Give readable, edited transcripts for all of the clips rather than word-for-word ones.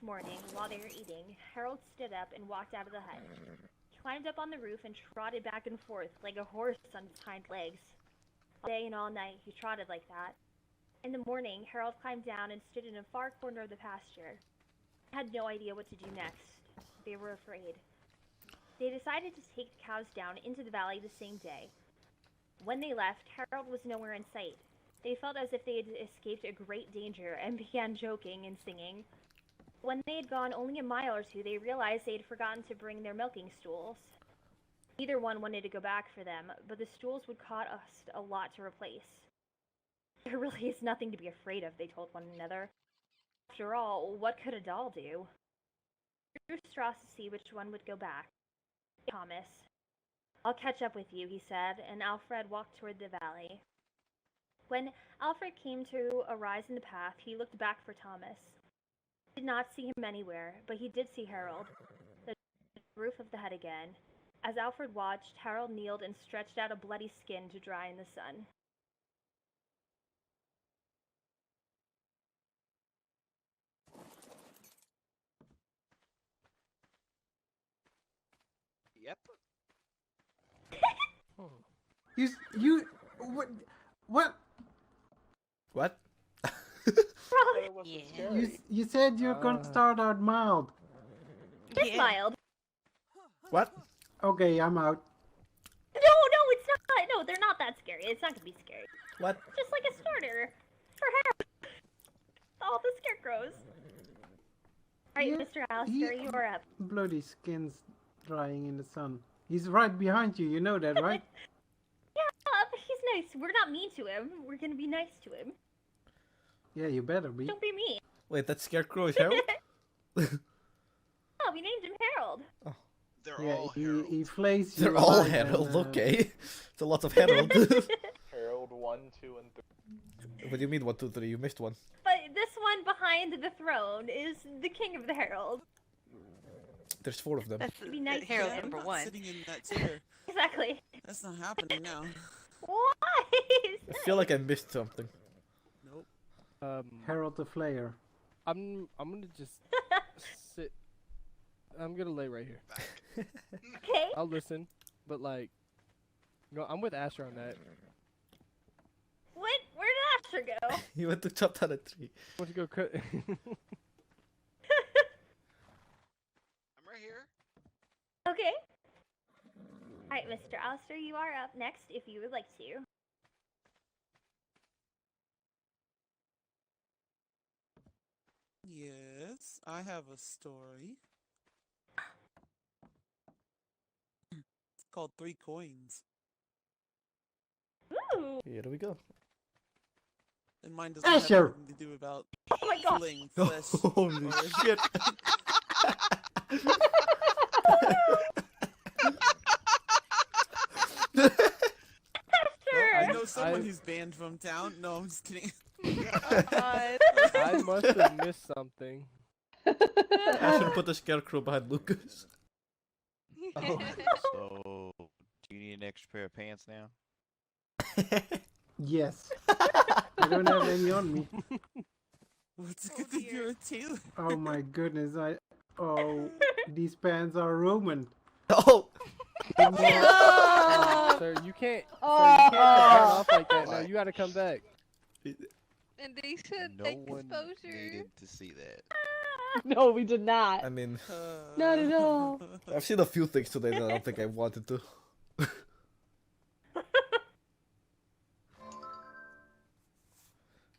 morning, while they were eating, Harold stood up and walked out of the hut. He climbed up on the roof and trotted back and forth like a horse on his hind legs. All day and all night, he trotted like that. In the morning, Harold climbed down and stood in a far corner of the pasture. They had no idea what to do next. They were afraid. They decided to take the cows down into the valley the same day. When they left, Harold was nowhere in sight. They felt as if they had escaped a great danger and began joking and singing. When they had gone only a mile or two, they realized they had forgotten to bring their milking stools. Neither one wanted to go back for them, but the stools would cost a lot to replace. There really is nothing to be afraid of, they told one another. After all, what could a doll do? They drew straws to see which one would go back. Thomas. I'll catch up with you, he said, and Alfred walked toward the valley. When Alfred came to a rise in the path, he looked back for Thomas. He did not see him anywhere, but he did see Harold, the roof of the hut again. As Alfred watched, Harold kneeled and stretched out a bloody skin to dry in the sun. Yep. What? You said you're gonna start out mild. Just mild. What? Okay, I'm out. No, it's not. No, they're not that scary. It's not gonna be scary. What? Just like a starter for Harold. All the scarecrows. Alright, Mr. Alistair, you are up. Bloody skin's drying in the sun. He's right behind you, you know that, right? Yeah, but he's nice. We're not mean to him. We're gonna be nice to him. Yeah, you better be. Don't be mean. Wait, that scarecrow is Harold? Oh, we named him Harold. Oh. They're all Harold. He flays you. They're all like Harold, an, okay. It's a lot of Harold. Harold 1, 2, and 3. What do you mean 1, 2, 3? You missed one. But this one behind the throne is the king of the Herald. There's 4 of them. That's Be nice to Harold him. number I'm not 1. sitting in that chair. Exactly. That's not happening now. Why? I feel like I missed something. Nope. Harold the Flayer. I'm gonna just sit. I'm gonna lay right here. Okay. I'll listen, but like, no, I'm with Asher on that. What? Where did Asher go? He went to chop down a tree. I want to go cut. I'm right here. Okay. Alright, Mr. Alistair, you are up next if you would like to. Yes, I have a story. It's called 3 Coins. Ooh. Here we go. And mine doesn't have Asher! anything to do about Oh my god. killing flesh. Holy or- shit. Sure. I know someone I- who's banned from town. No, I'm just kidding. I must have missed something. I should put a scarecrow behind Lucas. So, do you need an extra pair of pants now? Yes. I don't have any on me. What's a good thing you're a tailor? Oh my goodness, Oh, these pants are ruined. Oh! Sir, you can't. Sir, you can't run off like that. No, you gotta come back. Indecent No one exposure. needed to see that. No, we did not. I mean, Not at all. I've seen a few things today that I don't think I wanted to.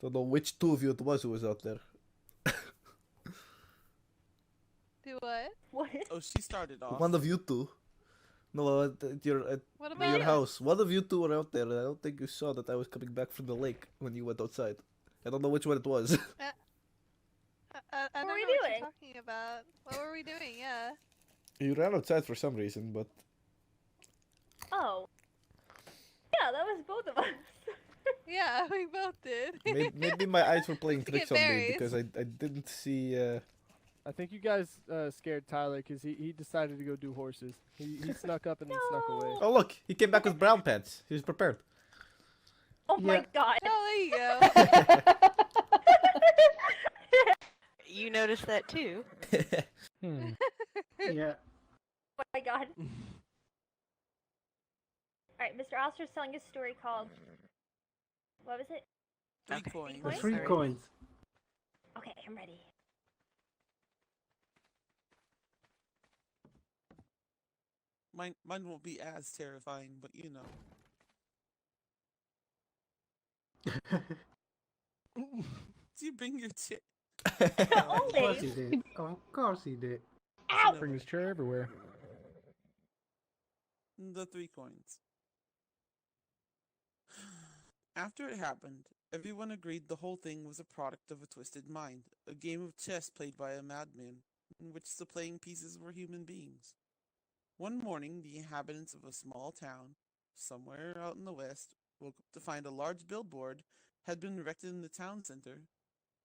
Don't know which 2 of you it was who was out there. Do what? What? Oh, she started off. One of you 2. No, at your What about your you? house. One of you 2 were out there. I don't think you saw that I was coming back from the lake when you went outside. I don't know which one it was. I don't were we know what doing? you're talking about. What were we doing? Yeah. You ran outside for some reason, but Oh. Yeah, that was both of us. Yeah, we both did. maybe my eyes were playing To tricks get on me berries. because I didn't see. I think you guys scared Tyler because he decided to go do horses. He snuck up and then snuck away. Oh look, he came back with brown pants. He was prepared. Oh my Yeah. god. Oh, there you go. You noticed that too. Hmm. Yeah. Oh my god. Alright, Mr. Oster's telling a story called... What was it? 3 Okay. coins. The Coins? 3 Sorry. coins. Okay, I'm ready. Mine won't be as terrifying, but you know. Do you bring your chair? Of course he Always! did. Of course he did. Ow! Bring his chair everywhere. The 3 coins. After it happened, everyone agreed the whole thing was a product of a twisted mind, a game of chess played by a madman, in which the playing pieces were human beings. One morning, the inhabitants of a small town, somewhere out in the west, woke up to find a large billboard had been erected in the town center,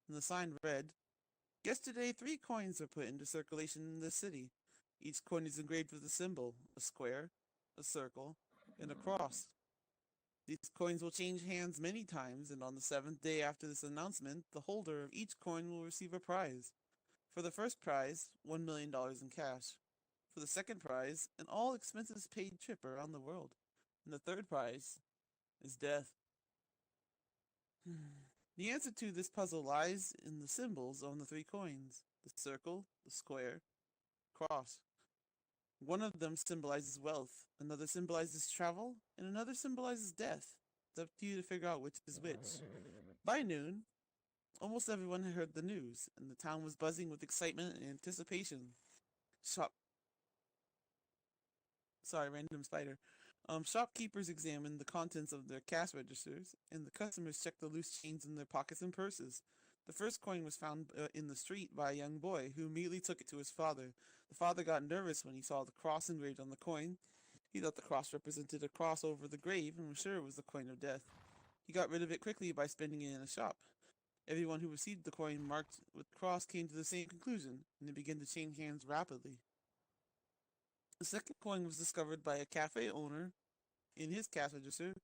and the sign read, "Yesterday 3 coins were put into circulation in the city. Each coin is engraved with a symbol, a square, a circle, and a cross. These coins will change hands many times, and on the 7th day after this announcement, the holder of each coin will receive a prize. For the first prize, $1 million in cash. For the second prize, an all expenses paid trip around the world. And the third prize is death." The answer to this puzzle lies in the symbols on the 3 coins: the circle, the square, cross. One of them symbolizes wealth, another symbolizes travel, and another symbolizes death. It's up to you to figure out which is which. By noon, almost everyone had heard the news, and the town was buzzing with excitement and anticipation. Random spider. Shopkeepers examined the contents of their cash registers, and the customers checked the loose change in their pockets and purses. The first coin was found in the street by a young boy, who immediately took it to his father. The father got nervous when he saw the cross engraved on the coin. He thought the cross represented a cross over the grave and was sure it was the coin of death. He got rid of it quickly by spending it in a shop. Everyone who received the coin marked with the cross came to the same conclusion, and it began to change hands rapidly. The second coin was discovered by a cafe owner. In his cash register,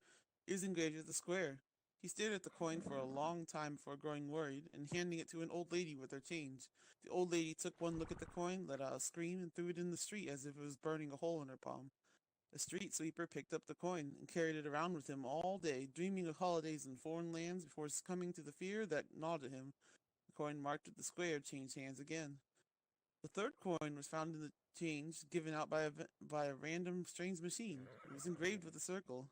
it was engraved with a square. He stared at the coin for a long time before growing worried and handing it to an old lady with her change. The old lady took one look at the coin, let out a scream, and threw it in the street as if it was burning a hole in her palm. A street sweeper picked up the coin and carried it around with him all day, dreaming of holidays in foreign lands before succumbing to the fear that gnawed at him. The coin marked with the square changed hands again. The third coin was found in the change given out by a random strange machine. It was engraved with a circle.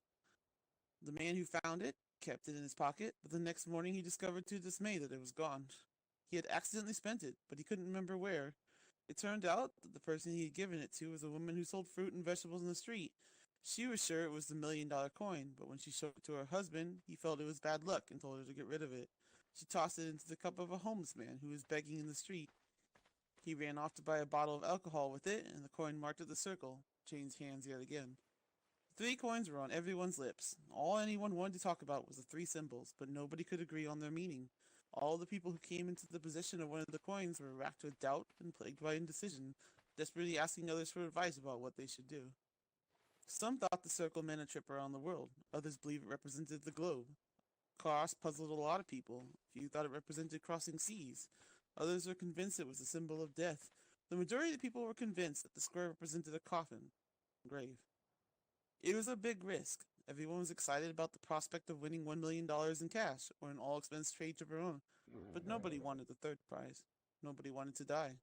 The man who found it kept it in his pocket, but the next morning he discovered to his dismay that it was gone. He had accidentally spent it, but he couldn't remember where. It turned out that the person he had given it to was a woman who sold fruit and vegetables in the street. She was sure it was the $1 million coin, but when she showed it to her husband, he felt it was bad luck and told her to get rid of it. She tossed it into the cup of a homeless man who was begging in the street. He ran off to buy a bottle of alcohol with it, and the coin marked with the circle changed hands yet again. The 3 coins were on everyone's lips. All anyone wanted to talk about was the 3 symbols, but nobody could agree on their meaning. All the people who came into the possession of one of the coins were racked with doubt and plagued by indecision, desperately asking others for advice about what they should do. Some thought the circle meant a trip around the world. Others believed it represented the globe. Cross puzzled a lot of people. Few thought it represented crossing seas. Others were convinced it was a symbol of death. The majority of the people were convinced that the square represented a coffin, grave. It was a big risk. Everyone was excited about the prospect of winning $1 million in cash or an all-expense trade trip around, but nobody wanted the third prize. Nobody wanted to die.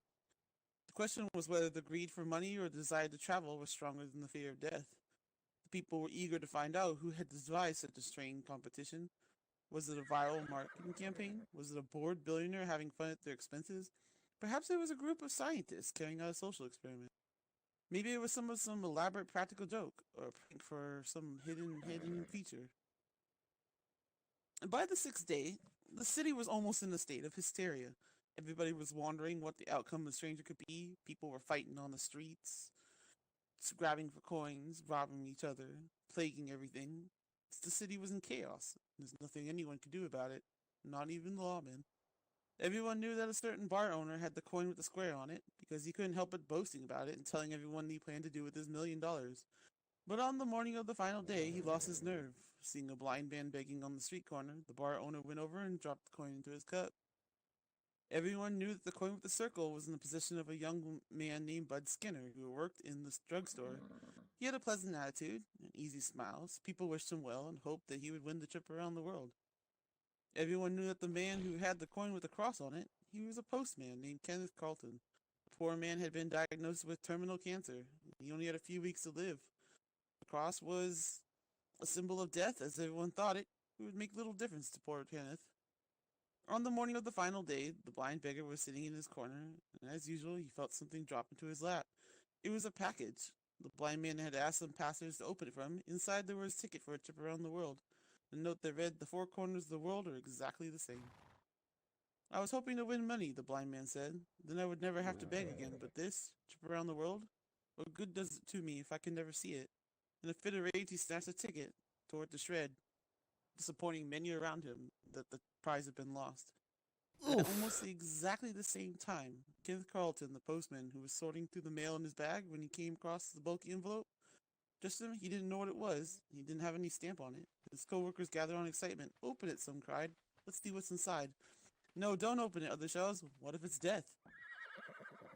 The question was whether the greed for money or the desire to travel was stronger than the fear of death. The people were eager to find out who had devised such a strange competition. Was it a viral marketing campaign? Was it a bored billionaire having fun at their expenses? Perhaps it was a group of scientists carrying out a social experiment. Maybe it was some elaborate practical joke, or a prank for some hidden feature. And by the 6th day, the city was almost in a state of hysteria. Everybody was wondering what the outcome of the stranger could be. People were fighting on the streets, grabbing for coins, robbing each other, plaguing everything. The city was in chaos. There's nothing anyone could do about it, not even the lawmen. Everyone knew that a certain bar owner had the coin with the square on it, because he couldn't help but boasting about it and telling everyone what he planned to do with his $1 million. But on the morning of the final day, he lost his nerve. Seeing a blind man begging on the street corner, the bar owner went over and dropped the coin into his cup. Everyone knew that the coin with the circle was in the possession of a young man named Bud Skinner, who worked in the drugstore. He had a pleasant attitude and easy smiles. People wished him well and hoped that he would win the trip around the world. Everyone knew that the man who had the coin with the cross on it, he was a postman named Kenneth Carlton. The poor man had been diagnosed with terminal cancer. He only had a few weeks to live. The cross was a symbol of death, as everyone thought it. It would make little difference to poor Kenneth. On the morning of the final day, the blind beggar was sitting in his corner, and as usual, he felt something drop into his lap. It was a package. The blind man had asked some passengers to open it for him. Inside there was his ticket for a trip around the world. The note that read, "The four corners of the world are exactly the same." "I was hoping to win money," the blind man said. "Then I would never have to beg again, but this, trip around the world? What good does it to me if I can never see it?" In a fit of rage, he snatched the ticket, tore it to shred, disappointing many around him that the prize had been lost. At almost exactly the same time, Kenneth Carlton, the postman who was sorting through the mail in his bag when he came across the bulky envelope, just him, he didn't know what it was. He didn't have any stamp on it. His co-workers gathered on excitement. "Open it," some cried. "Let's see what's inside." "No, don't open it," others yelled. "What if it's death?"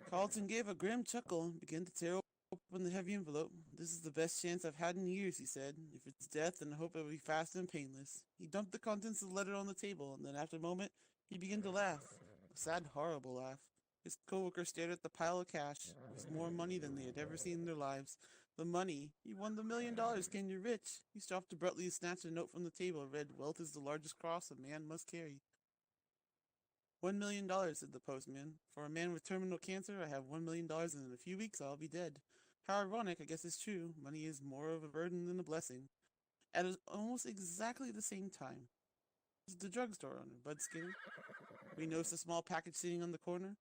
Carlton gave a grim chuckle and began to tear open the heavy envelope. "This is the best chance I've had in years," he said. "If it's death, then I hope it will be fast and painless." He dumped the contents of the letter on the table, and then after a moment, he began to laugh. A sad, horrible laugh. His co-worker stared at the pile of cash. It was more money than they had ever seen in their lives. The money. He won the $1 million, Ken, you're rich. He stopped abruptly and snatched a note from the table. It read, "Wealth is the largest cross a man must carry." $1 million, said the postman. "For a man with terminal cancer, I have $1 million, and in a few weeks I'll be dead." How ironic, I guess it's true. Money is more of a burden than a blessing. At almost exactly the same time, the drugstore owner, Bud Skinner. We noticed a small package sitting on the corner.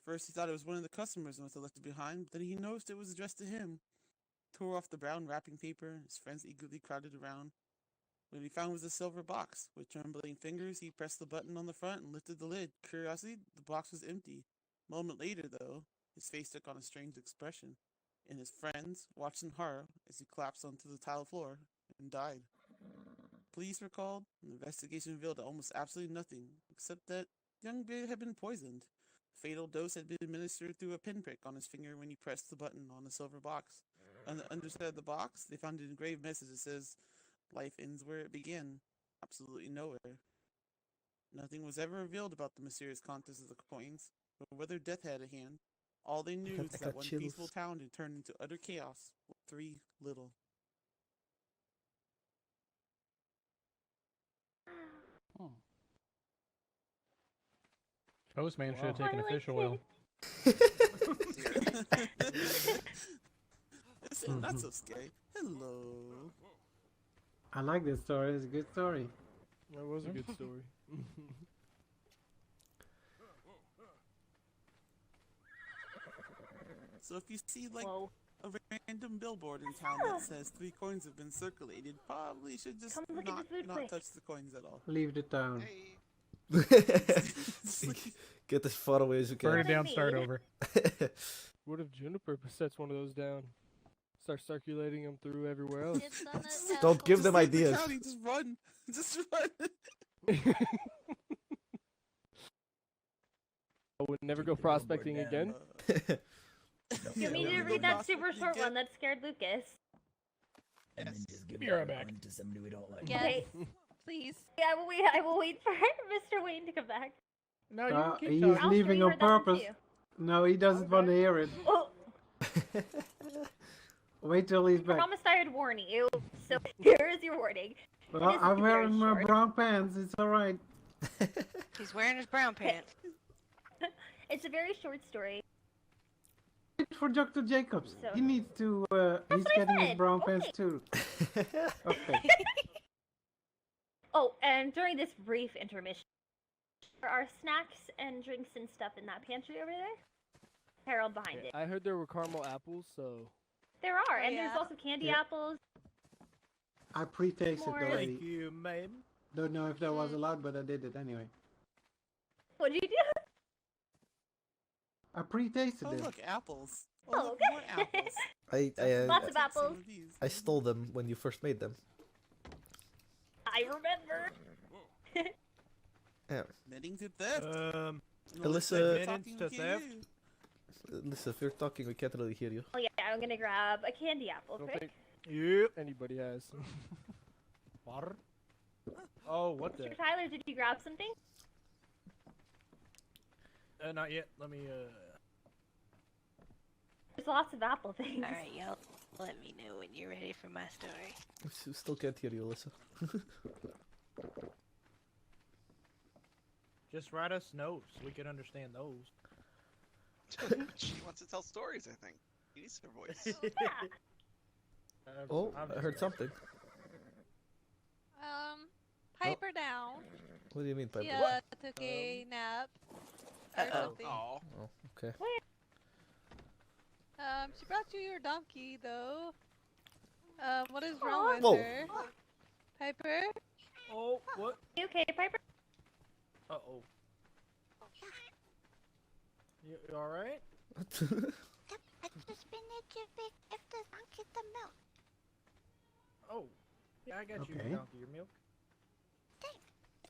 First, he thought it was one of the customers and must have left it behind, but then he noticed it was addressed to him. Tore off the brown wrapping paper. His friends eagerly crowded around. What he found was a silver box. With trembling fingers, he pressed the button on the front and lifted the lid. Curiously, the box was empty. A moment later, though, his face took on a strange expression, and his friends watched in horror as he collapsed onto the tile floor and died. Police were called, and the investigation revealed almost absolutely nothing, except that young Bear had been poisoned. The fatal dose had been administered through a pinprick on his finger when he pressed the button on the silver box. On the underside of the box, they found an engraved message that says, "Life ends where it began, absolutely nowhere." Nothing was ever revealed about the mysterious contents of the coins, or whether death had a hand. All they knew is that one peaceful town had turned into utter chaos with 3 little. Postman should have taken a fish oil. Listen, not so scary. Hello. I like this story. It's a good story. That was a good story. So if you see like Whoa. a random billboard in town that says 3 coins have been circulated, probably should just Come look at the food not quick. touch the coins at all. Leave the town. Hey. Get as far away as you Burn can. it down, start over. What if Juniper sets one of those down? Start circulating them through everywhere else. It's on the Don't give them Just leave the ideas. county, just run. Just run. I would never go prospecting again. You mean to read that super short one that scared Lucas? Yes. Be right back. Yes, Okay. please. Yeah, I will wait for Mr. Wayne to come back. No, you can keep He's talking. Ralph, leaving you on heard that one purpose. too. No, he doesn't want to hear it. Oh, Wait till he's I back. promised I would warn you, so here is your warning. Well, is I'm very wearing my short. brown pants. It's all right. He's wearing his brown pants. It's a very short story. Wait for Dr. Jacobs. So- He needs to. He's what I getting his said. brown Okay. pants too. Okay. Oh, and during this brief intermission, there are snacks and drinks and stuff in that pantry over there. Harold behind it. I heard there were caramel apples, so There are, Oh, and yeah? there's also candy Yeah. apples. I pre-tasted More. already. Thank you, ma'am. Don't know if that was allowed, but I did it anyway. What did you do? I pre-tasted Oh it. look, apples. Oh, Oh, look, more okay. apples. Lots of Some apples. of these. I stole them when you first made them. I remember. Yeah. Admitting to theft. Alyssa, Talking, we to can't theft. hear you. Alyssa, if you're talking, we can't really hear you. Oh yeah, I'm gonna grab a candy apple Don't quick. think yep, anybody has. Water? Oh, what the? Mr. Tyler, did you grab something? Not yet. Let me, There's lots of apple things. Alright, y'all. Let me know when you're ready for my story. We still can't hear you, Alyssa. just write us notes. We can understand those. She wants to tell stories, I think. She needs her voice. Oh, I'm I just heard something. Piper down. What do you mean, Piper? Yeah, took a nap. Or something. Oh. Oh, okay. She brought you your donkey, though. What is wrong with Whoa. her? Piper? Oh, what? You okay, Piper? Uh-oh. You alright? I just finished to pick if the donkey the milk. Oh. Yeah, I got you Okay. your donkey, your milk.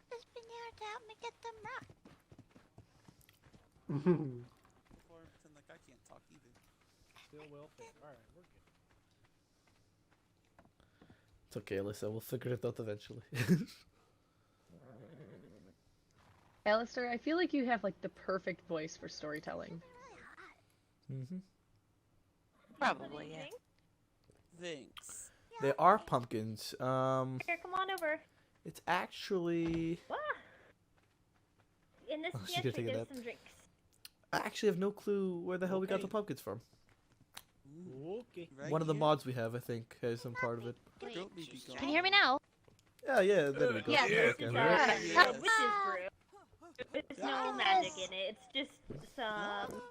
Just been here to help me get them rock. Or pretend like I can't talk either. Still well fed. Alright, we're good. It's okay, Alyssa. We'll figure it out eventually. Alistair, I feel like you have like the perfect voice for storytelling. Mm-hmm. Probably, yeah. Thanks. They are pumpkins. Here, come on over. It's actually. Ah. In this Oh, she's pantry, gonna take a there's nap. some drinks. I actually have no clue where the hell we got the Okay. pumpkins from. Okay. Right One of the here. mods we have, I think, has some part of it. Don't be gone. Can you hear me now? Yeah, yeah, there we go. Yeah, Yeah, this okay. is Yes. witch's brew. There's no magic in it. It's just some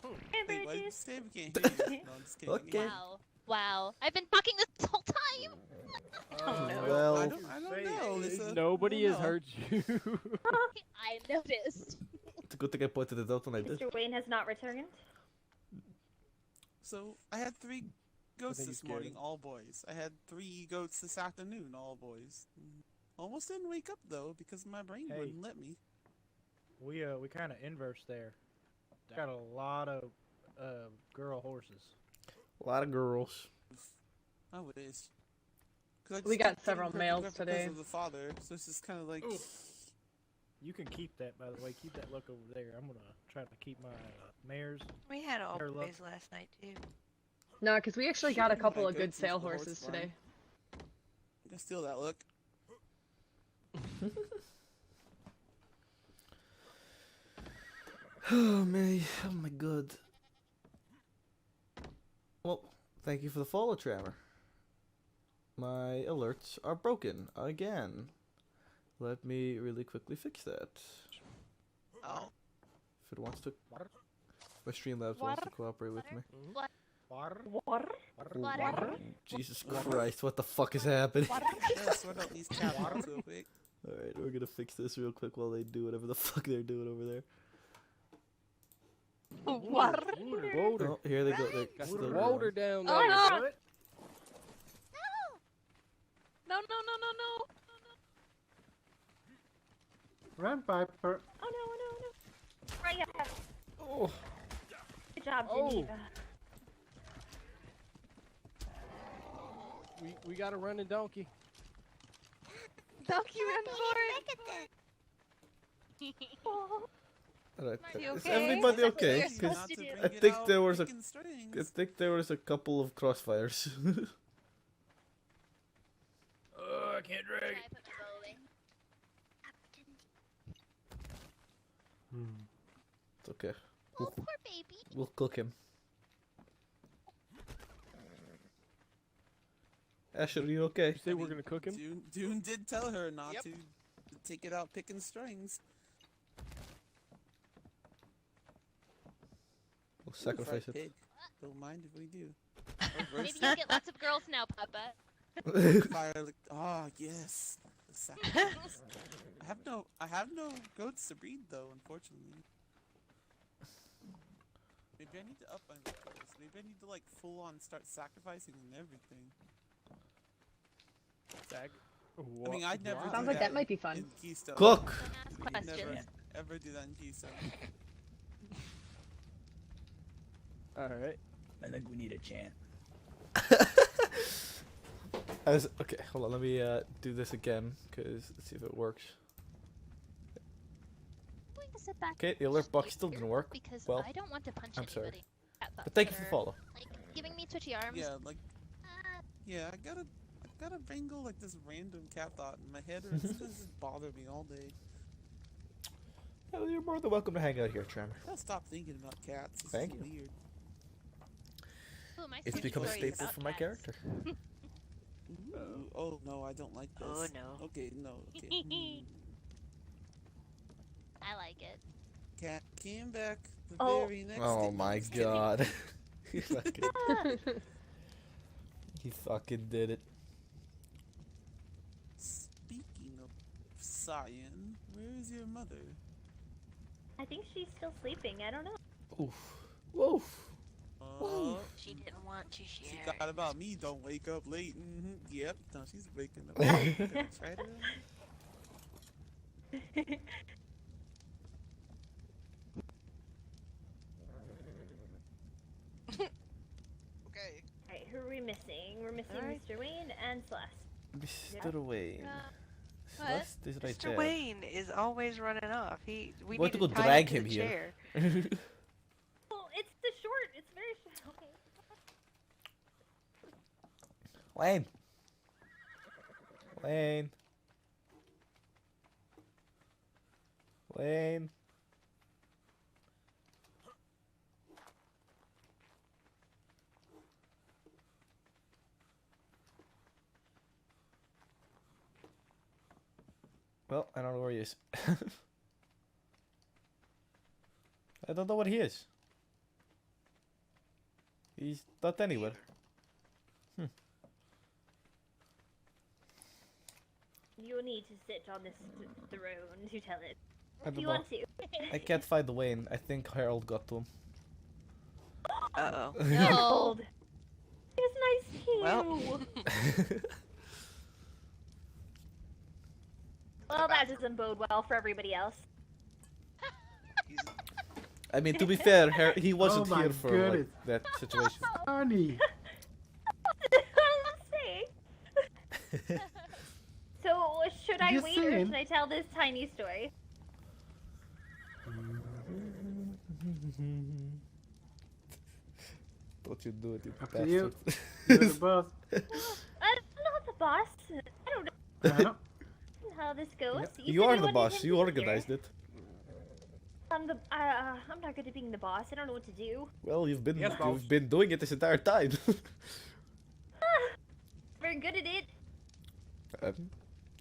Wait, cranberry why did you juice. say we can't hear you? No, I'm just kidding. Okay. Wow. Wow. I've been talking this whole time. Well, I don't know, Alyssa. Nobody I has don't know. heard you. I noticed. it's a good thing I pointed it out when I did. Mr. Wayne has not returned. So, I had 3 goats think this you scared morning, him. all boys. I had 3 goats this afternoon, all boys. Almost didn't wake up, though, because my brain Hey. wouldn't let me. We kind of inverse there. Got a lot of girl horses. A lot of girls. I wish. 'Cause I We just got keep several getting males because today. of the father, so it's just kind of like... You can keep that, by the way. Keep that look over there. I'm gonna try to keep my mares. We had all Better luck. boys last night, too. No, because we actually got a Shooting couple my of good goats into sale the horse horses barn. today. Just steal that look. Oh my, oh my god. Well, thank you for the follow, Trevor. My alerts are broken again. Let me really quickly fix that. Oh. If it wants to, my Streamlabs wants to cooperate with me. Water? Water? Water. Jesus Christ, what the fuck is happening? Yeah, sort out these cabinets real quick. Alright, we're gonna fix this real quick while they do whatever the fuck they're doing over there. Water. Oh, here they go. They Got still the going. water down there. Oh, no! What? No. Run, Piper. Oh no. Right, yeah. Oh, Good job, Oh. Geneva. We got a running donkey. Donkey ran for it! alright. you Is okay? everybody okay? You're 'Cause supposed Not to to do. bring I it think out there was a- picking strings. I think there was a couple of crossfires. I can't drag it. It's okay. Oh, poor baby. We'll cook him. Asher, are you okay? You say we're gonna cook him? Dune did tell her not Yep. to take it out picking strings. We'll Ooh, sacrifice fried it. pig. Don't mind if we do. Maybe you'll get lots of girls now, Papa. Fire, like, ah, yes. The sacrifice. I have no goats to breed though, unfortunately. Maybe I need to up my rituals. Maybe I need to like full on start sacrificing and everything. I mean, I'd never. do Sounds like that in- might be fun. in Keystone. Cook! Don't ask We'd never, questions. ever do that in peace. So. Alright. I think we need a chant. Okay, hold on. Let me do this again, cause let's see if it works. I'm going to sit back Okay, the and alert box wait still here didn't work. because Well, I don't want to punch I'm sorry. anybody. Cat thoughts But thank you that for the are, follow. Like giving me twitchy arms. Yeah, like Uh, yeah, I gotta wrangle like this random cat thought in my head, or it's gonna just bother me all day. Well, you're more than welcome to hang out here, Tremor. I gotta stop thinking about cats. This Thank is you. weird. ooh, my It's spooky become a story is staple about for my cats. character. Ooh, oh no, I don't like this. Oh, no. Okay, no. Okay. I like it. Cat came back the Oh. very next Oh day. my god. he fucking did it. Speaking of Cyan, where is your mother? I think she's still sleeping. I don't know. Oof. Woof. She didn't want to She share. thought about me. Don't wake up late. Yep. No, she's waking up. That's right. Okay. Alright, who are we missing? We're missing Alright. Mr. Wayne and Celeste. Mr. Wayne. what? Celeste is right Mr. there. Wayne is always running off. We We need want to go tie drag to him the here. chair. Well, it's the short. It's very short. Okay. Wayne. Wayne. Wayne. Well, I don't know where he is. I don't know where he is. He's not anywhere. You need to sit on this throne to tell it. I If don't you know. want to. I can't find Wayne. I think Harold got to him. Uh-oh. Harold. It was nice to you. Well. Well, that doesn't bode well for everybody else. He's I mean, to be fair, he wasn't Oh my here for goodness. like that situation. Honey. Let's see. So, should I Just wait or saying. should I tell this tiny story? Don't you do it, you Up to you. bastard. You're the boss. I'm not the boss. I don't know I know. how this goes. Yeah. You said are you the wanted boss. him to You be organized here. it. I'm not good at being the boss. I don't know what to do. Well, you've been Yes, boss. you've been doing it this entire time. Very good at it. I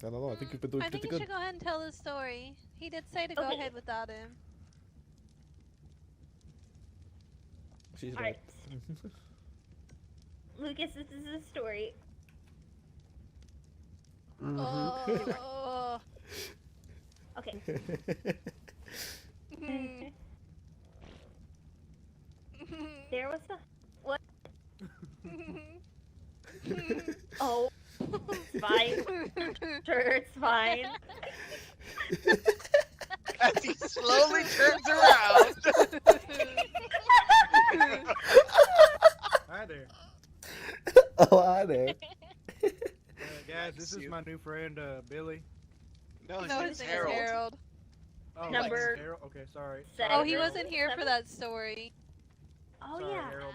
don't know. I think you've been doing I think pretty you good. should go ahead and tell the story. He did say to go Okay. ahead without him. She's All right. right. Lucas, this is a story. Mhm. Oh. Okay. There was a what? Oh, it's fine. Sure, it's fine. as he slowly turns around. Hi there. Oh, hi there. Guys, this is you. my new friend, Billy. No, his No, name's his name is Harold. Harold. Oh, Number- it's Harold? Okay, sorry. Seven. Oh, Sorry, he Harold. wasn't here for Seven? that story. Oh Sorry, yeah. Harold.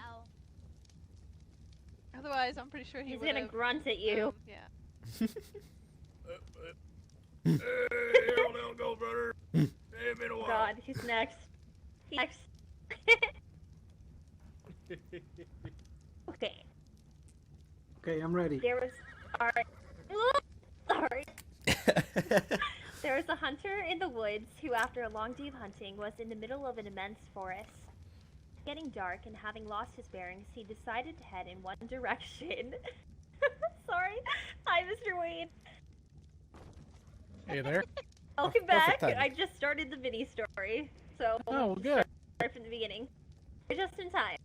Otherwise, I'm pretty sure he He's would gonna have. grunt at you. Yeah. Hey, Harold, don't go, brother. Hey, it's been a while. God, who's next? He's next. Okay. Okay, I'm ready. There was. Alright. Sorry. There was a hunter in the woods who, after a long day of hunting, was in the middle of an immense forest. Getting dark and having lost his bearings, he decided to head in one direction. Sorry. Hi, Mr. Wayne. Hey there. Welcome back. timing. I just started the mini story, so Oh, good. start from the beginning. You're just in time.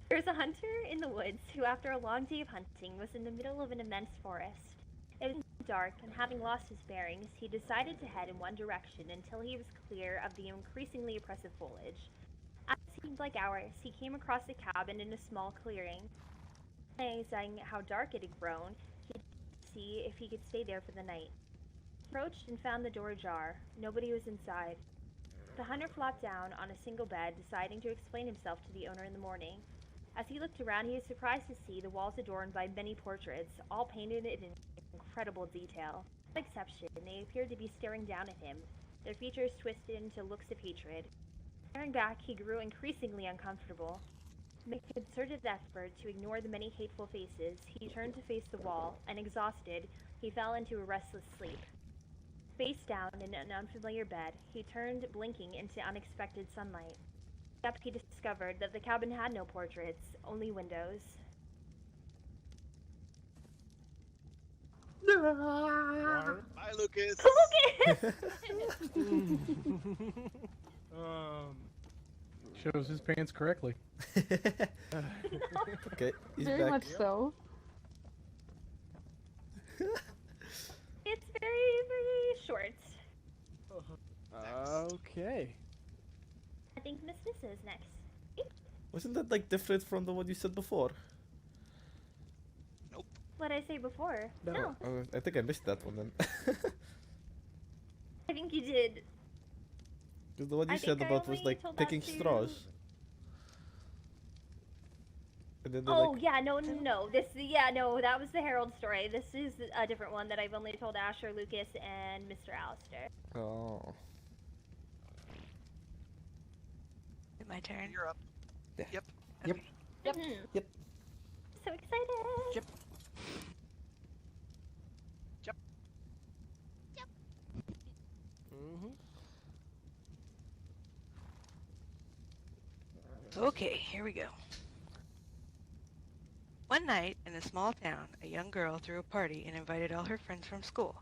There's a hunter in the woods who, after a long day of hunting, was in the middle of an immense forest. It was Dark, and having lost his bearings, he decided to head in one direction until he was clear of the increasingly oppressive foliage. As it seemed like hours, he came across a cabin in a small clearing. Realizing how dark it had grown, he decided to see if he could stay there for the night. He approached and found the door ajar. Nobody was inside. The hunter flopped down on a single bed, deciding to explain himself to the owner in the morning. As he looked around, he was surprised to see the walls adorned by many portraits, all painted in incredible detail. Without exception, they appeared to be staring down at him, their features twisted into looks of hatred. Staring back, he grew increasingly uncomfortable. Making a concerted effort to ignore the many hateful faces, he turned to face the wall, and exhausted, he fell into a restless sleep. Face down in an unfamiliar bed, he turned, blinking into unexpected sunlight. Up, he discovered that the cabin had no portraits, only windows. Bye, Lucas. Lucas! Shows his pants correctly. Okay, he's Very back. much so. It's very, very short. Okay. I think Miss Nissa is next. Wasn't that like different from the one you said before? What did I say before? No. I think I missed that one then. I think you did. Because the one you I said think I about was only like told that picking to- straws. And then they're Oh, like, yeah, no. No, that was the Herald story. This is a different one that I've only told Asher, Lucas, and Mr. Alistair. oh. Is it my turn? You're up. Yeah. Yep. Yep. Yep. So excited. Yep. Okay, here we go. One night in a small town, a young girl threw a party and invited all her friends from school.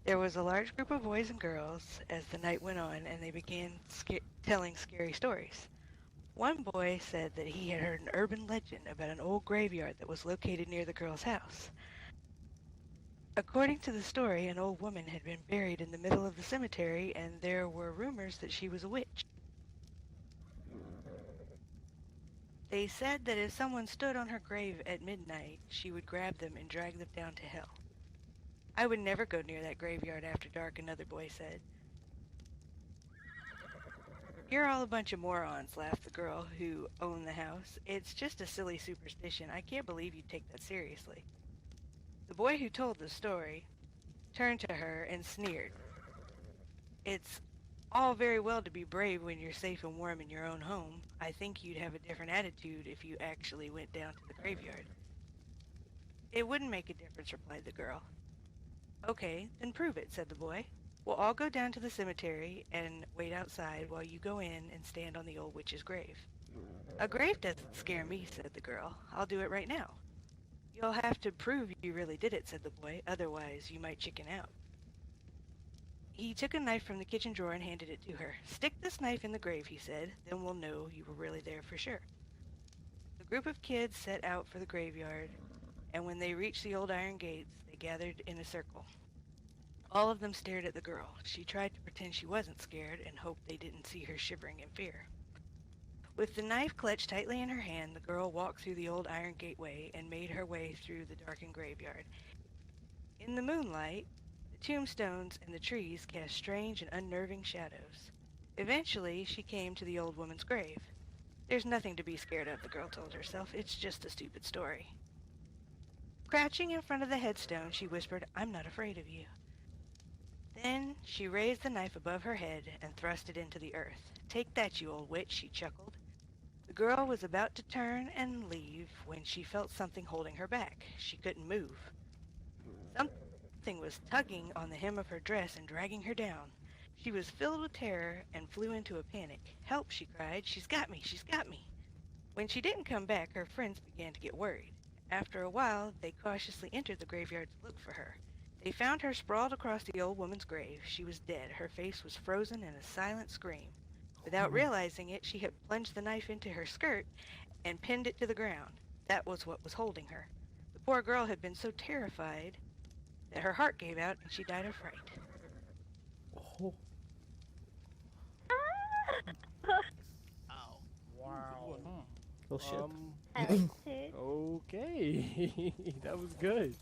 There was a large group of boys and girls as the night went on, and they began telling scary stories. One boy said that he had heard an urban legend about an old graveyard that was located near the girl's house. According to the story, an old woman had been buried in the middle of the cemetery, and there were rumors that she was a witch. They said that if someone stood on her grave at midnight, she would grab them and drag them down to hell. I would never go near that graveyard after dark, another boy said. You're all a bunch of morons, laughed the girl who owned the house. It's just a silly superstition. I can't believe you'd take that seriously. The boy who told the story turned to her and sneered. It's all very well to be brave when you're safe and warm in your own home. I think you'd have a different attitude if you actually went down to the graveyard. It wouldn't make a difference, replied the girl. Okay, then prove it, said the boy. We'll all go down to the cemetery and wait outside while you go in and stand on the old witch's grave. A grave doesn't scare me, said the girl. I'll do it right now. You'll have to prove you really did it, said the boy. Otherwise, you might chicken out. He took a knife from the kitchen drawer and handed it to her. Stick this knife in the grave, he said. Then we'll know you were really there for sure. The group of kids set out for the graveyard, and when they reached the old iron gates, they gathered in a circle. All of them stared at the girl. She tried to pretend she wasn't scared and hoped they didn't see her shivering in fear. With the knife clutched tightly in her hand, the girl walked through the old iron gateway and made her way through the darkened graveyard. In the moonlight, the tombstones and the trees cast strange and unnerving shadows. Eventually, she came to the old woman's grave. There's nothing to be scared of, the girl told herself. It's just a stupid story. Crouching in front of the headstone, she whispered, I'm not afraid of you. Then she raised the knife above her head and thrust it into the earth. Take that, you old witch, she chuckled. The girl was about to turn and leave when she felt something holding her back. She couldn't move. Something was tugging on the hem of her dress and dragging her down. She was filled with terror and flew into a panic. Help, she cried. She's got me, she's got me. When she didn't come back, her friends began to get worried. After a while, they cautiously entered the graveyard to look for her. They found her sprawled across the old woman's grave. She was dead. Her face was frozen in a silent scream. Without realizing it, she had plunged the knife into her skirt and pinned it to the ground. That was what was holding her. The poor girl had been so terrified that her heart gave out and she died of fright. Oh. Wow. Oh shit. I liked it. Okay. That was good.